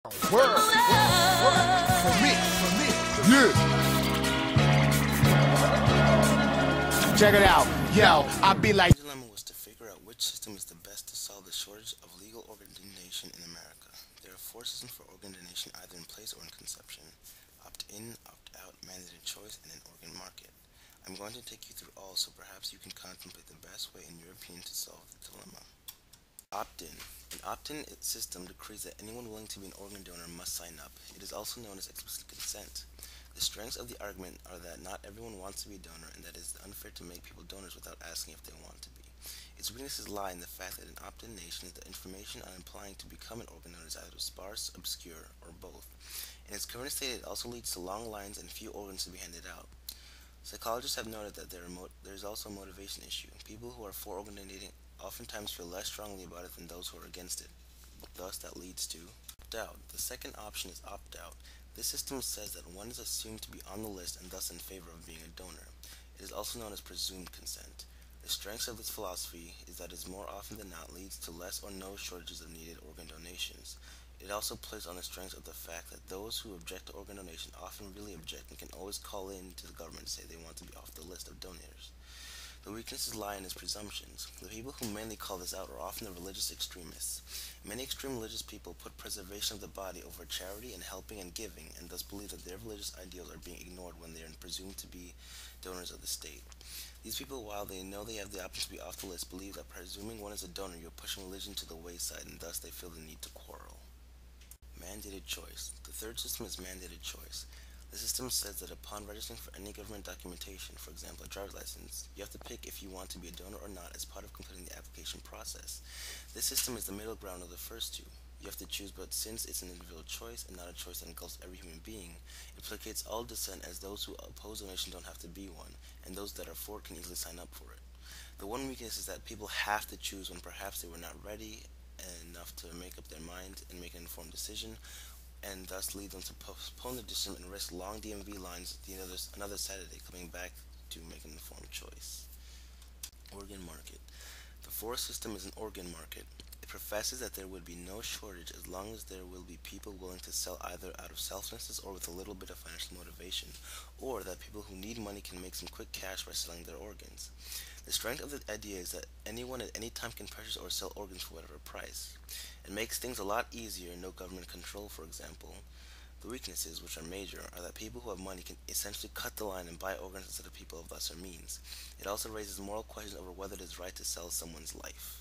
Word. For me. Yeah. Check it out. Yo, I be like. The dilemma was to figure out which system is the best to solve the shortage of legal organ donation in America. There are four systems for organ donation either in place or in conception: opt-in, opt-out, mandated choice, and an organ market. I'm going to take you through all so perhaps you can contemplate the best way in your opinion to solve the dilemma. Opt-in. An opt-in system decrees that anyone willing to be an organ donor must sign up. It is also known as explicit consent. The strengths of the argument are that not everyone wants to be a donor and that it is unfair to make people donors without asking if they want to be. Its weaknesses lie in the fact that in opt-in nations, the information on applying to become an organ donor is either sparse, obscure, or both. In its current state, it also leads to long lines and few organs to be handed out. Psychologists have noted that there is also a motivation issue. People who are for organ donating oftentimes feel less strongly about it than those who are against it. Thus, that leads to opt-out. The second option is opt-out. This system says that one is assumed to be on the list and thus in favor of being a donor. It is also known as presumed consent. The strength of this philosophy is that it more often than not leads to less or no shortages of needed organ donations. It also plays on the strength of the fact that those who object to organ donation often really object and can always call in to the government to say they want to be off the list of donors. The weaknesses lie in its presumptions. The people who mainly call this out are often the religious extremists. Many extreme religious people put preservation of the body over charity and helping and giving, and thus believe that their religious ideals are being ignored when they are presumed to be donors of the state. These people, while they know they have the option to be off the list, believe that presuming one is a donor, you're pushing religion to the wayside, and thus they feel the need to quarrel. Mandated choice. The third system is mandated choice. The system says that upon registering for any government documentation, for example a driver's license, you have to pick if you want to be a donor or not as part of completing the application process. This system is the middle ground of the first two. You have to choose, but since it's an individual choice and not a choice that engulfs every human being, it placates all dissent as those who oppose donation don't have to be one, and those that are for it can easily sign up for it. The one weakness is that people have to choose when perhaps they were not ready enough to make up their mind and make an informed decision, and thus lead them to postpone the decision and risk long DMV lines another Saturday coming back to make an informed choice. Organ market. The fourth system is an organ market. It professes that there would be no shortage as long as there will be people willing to sell either out of selflessness or with a little bit of financial motivation, or that people who need money can make some quick cash by selling their organs. The strength of the idea is that anyone at any time can purchase or sell organs for whatever price. It makes things a lot easier, no government control, for example. The weaknesses, which are major, are that people who have money can essentially cut the line and buy organs instead of people of lesser means. It also raises moral questions over whether it is right to sell someone's life.